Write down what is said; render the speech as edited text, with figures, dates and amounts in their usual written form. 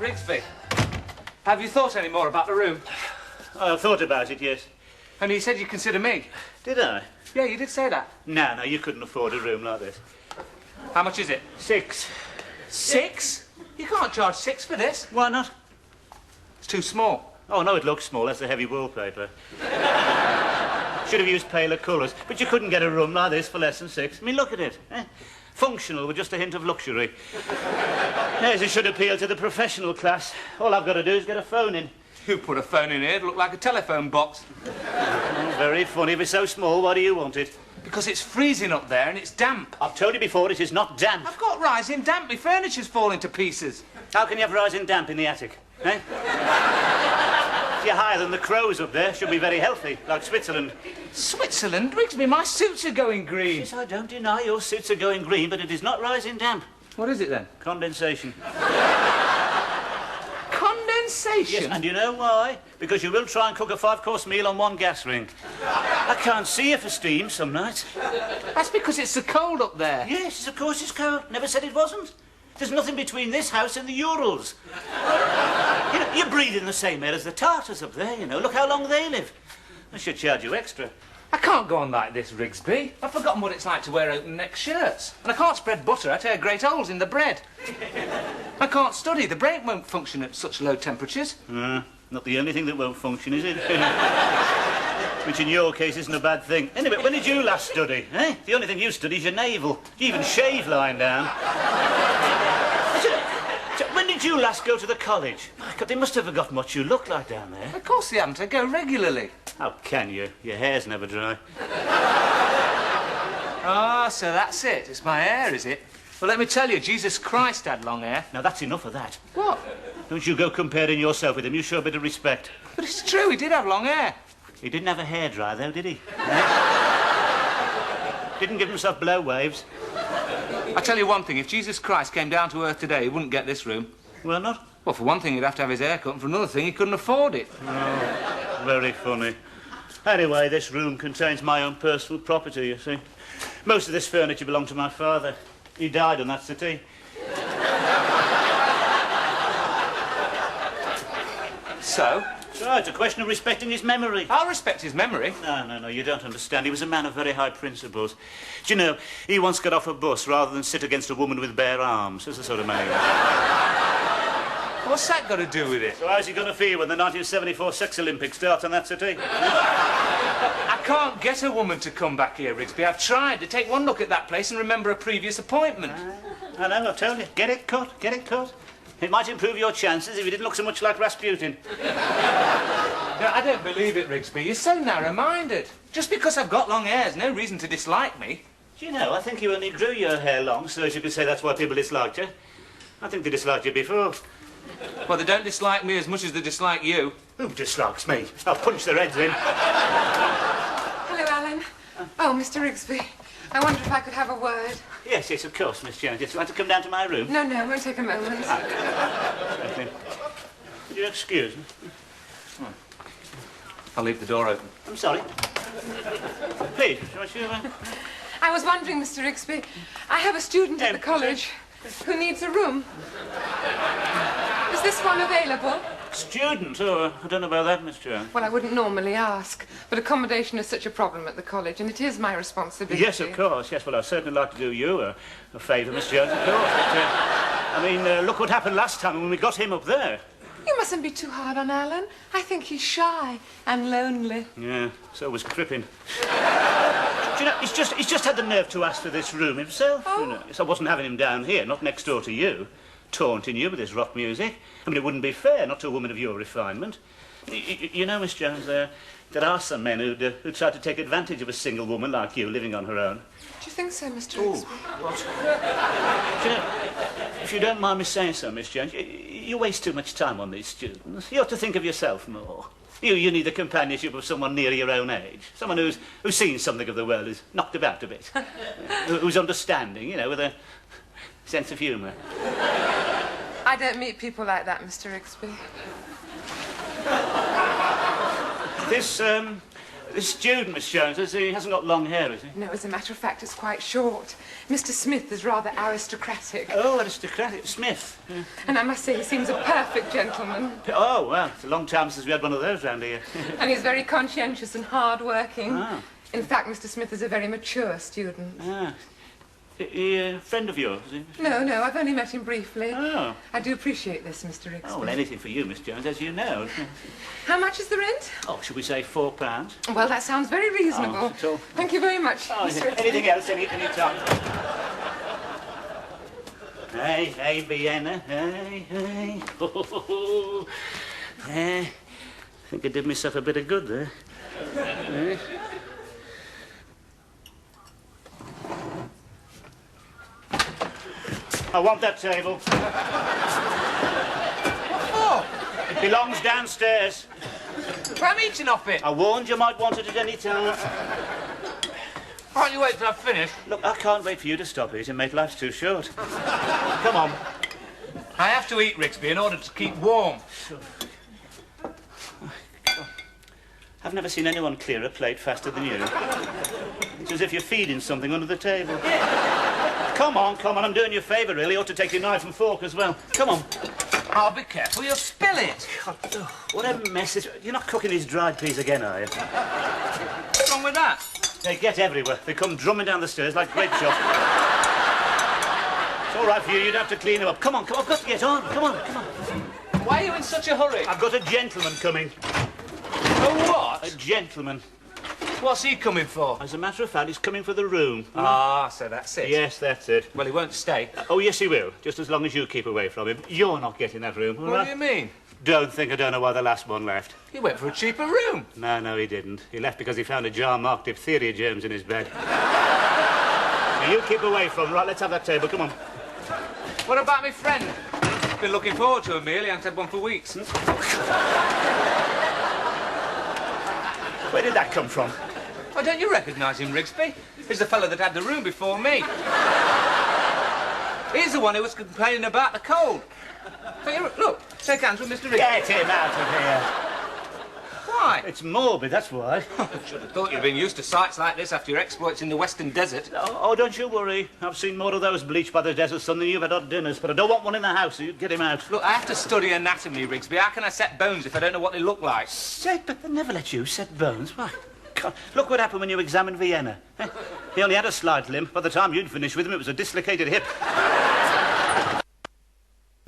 Rooksby, have you thought any more about the room? I've thought about it, yes. And you said you'd consider me. Did I? Yeah, you did say that. No, you couldn't afford a room like this. How much is it? 6. 6? You can't charge 6 for this. Why not? It's too small. Oh, no, it looks small. That's the heavy wallpaper. Should have used paler colours. But you couldn't get a room like this for less than 6. I mean, look at it. Eh? Functional with just a hint of luxury. Yes, it should appeal to the professional class. All I've got to do is get a phone in. You put a phone in here, it'd look like a telephone box. Oh, very funny. If it's so small, why do you want it? Because it's freezing up there and it's damp. I've told you before, it is not damp. I've got rising damp. My furniture's falling to pieces. How can you have rising damp in the attic, eh? If you're higher than the crows up there, should be very healthy, like Switzerland. Switzerland? Rooksby, my suits are going green. Yes, I don't deny your suits are going green, but it is not rising damp. What is it then? Condensation. Condensation? Yes, and you know why? Because you will try and cook a 5-course meal on one gas ring. I can't see you for steam some nights. That's because it's so cold up there. Yes, of course it's cold. Never said it wasn't. There's nothing between this house and the Urals. You know, you're breathing the same air as the Tartars up there, you know. Look how long they live. I should charge you extra. I can't go on like this, Rooksby. I've forgotten what it's like to wear open-neck shirts. And I can't spread butter. I tear great holes in the bread. I can't study. The brain won't function at such low temperatures. Not the only thing that won't function, is it? Which in your case isn't a bad thing. Anyway, when did you last study, eh? The only thing you study is your navel. You even shave lying down. When did you last go to the college? My God, they must have forgotten what you look like down there. Of course they haven't. I go regularly. How can you? Your hair's never dry. Ah, so that's it. It's my hair, is it? Well, let me tell you, Jesus Christ had long hair. Now, that's enough of that. What? Don't you go comparing yourself with him. You show a bit of respect. But it's true, he did have long hair. He didn't have a hairdryer, though, did he? Didn't give himself blow waves. I tell you one thing, if Jesus Christ came down to earth today, he wouldn't get this room. Well, not? Well, for one thing, he'd have to have his hair cut, and for another thing, he couldn't afford it. Oh, very funny. Anyway, this room contains my own personal property, you see. Most of this furniture belonged to my father. He died on that settee. So? So, it's a question of respecting his memory. I'll respect his memory. No, you don't understand. He was a man of very high principles. Do you know, he once got off a bus rather than sit against a woman with bare arms. That's the sort of man he was. What's that got to do with it? So how's he going to feel when the 1974 Sex Olympics start on that settee? I can't get a woman to come back here, Rooksby. I've tried to take one look at that place and remember a previous appointment. I know, I've told you. Get it cut, get it cut. It might improve your chances if you didn't look so much like Rasputin. No, I don't believe it, Rooksby. You're so narrow-minded. Just because I've got long hair is no reason to dislike me. Do you know, I think you only grew your hair long so as you could say that's why people disliked you. I think they disliked you before. Well, they don't dislike me as much as they dislike you. Who dislikes me? I'll punch their heads in. Hello, Alan. Oh, Mr. Rooksby. I wonder if I could have a word. Yes, of course, Miss Jones. Yes, you want to come down to my room? No, it won't take a moment. Would you excuse me? I'll leave the door open. I'm sorry. Please, shall I I was wondering, Mr. Rooksby, I have a student at the college who needs a room. Is this one available? Student? Oh, I don't know about that, Miss Jones. Well, I wouldn't normally ask, but accommodation is such a problem at the college, and it is my responsibility. Yes, of course. Yes, well, I'd certainly like to do you a favour, Miss Jones, of course. But, look what happened last time when we got him up there. You mustn't be too hard on Alan. I think he's shy and lonely. Yeah, so was Crippen. Do you know, he's just had the nerve to ask for this room himself. Oh. You know. So I wasn't having him down here, not next door to you, taunting you with his rock music. I mean, it wouldn't be fair, not to a woman of your refinement. You know, Miss Jones, there are some men who'd try to take advantage of a single woman like you living on her own. Do you think so, Mr. Oh, Rooksby? what? Do you know, if you don't mind me saying so, Miss Jones, you waste too much time on these students. You ought to think of yourself more. You need the companionship of someone near your own age. Someone who's seen something of the world, who's knocked about a bit. Who's understanding, you know, with a sense of humour. I don't meet people like that, Mr. Rooksby. This This student, Miss Jones, he hasn't got long hair, has he? No, as a matter of fact, it's quite short. Mr. Smith is rather aristocratic. Oh, aristocratic. Smith. Yeah. And I must say, he seems a perfect gentleman. Oh, well, it's a long time since we had one of those round here. And he's very conscientious and hard-working. Ah. In fact, Mr. Smith is a very mature student. Ah. He a friend of yours, is he? No, I've only met him briefly. Oh. I do appreciate this, Mr. Rooksby. Oh, well, anything for you, Miss Jones, as you know. How much is the rent? Oh, should we say £4? Well, that sounds very reasonable. Oh, at all. Thank you very much, Oh, Mr. Rooksby. anything else, any time. Hey, Vienna, hey. I think I did myself a bit of good there. I want that table. Oh, It belongs downstairs. well, I'm eating off it. I warned you might want it at any time. Can't you wait till I've finished? Look, I can't wait for you to stop eating, mate. Life's too short. Come on. I have to eat, Rooksby, in order to keep warm. I've never seen anyone clear a plate faster than you. It's as if you're feeding something under the table. Come on, I'm doing you a favour, really. You ought to take your knife and fork as well. Come on. I'll be careful, you'll spill it. God, what a mess. You're not cooking these dried peas again, are you? What's wrong with that? They get everywhere. They come drumming down the stairs like grape shot. It's all right for you. You'd have to clean them up. Come on. I've got to get on. Come on. Why are you in such a hurry? I've got a gentleman coming. Oh, what? A gentleman. What's he coming for? As a matter of fact, he's coming for the room. Ah, so that's it. Yes, that's it. Well, he won't stay. Oh, yes, he will. Just as long as you keep away from him. You're not getting that room, all What right? do you mean? Don't think I don't know why the last one left. He went for a cheaper room. No, he didn't. He left because he found a jar marked diphtheria germs in his bed. Now, you keep away from him. Right, let's have that table. Come on. What about my friend? Been looking forward to a meal. He hasn't had one for weeks. Where did that come from? Why, don't you recognise him, Rooksby? He's the fellow that had the room before me. He's the one who was complaining about the cold. Look, shake hands with Mr. Rooksby. Get him out of here. Why? It's morbid, that's why. I should have thought you'd been used to sights like this after your exploits in the Western Desert. Oh, don't you worry. I've seen more of those bleached by the desert sun than you've had at dinners, but I don't want one in the house, so you get him out. Look, I have to study anatomy, Rooksby. How can I set bones if I don't know what they look like? But they never let you set bones. Why? God, look what happened when you examined Vienna. He only had a slight limp. By the time you'd finished with him, it was a dislocated hip.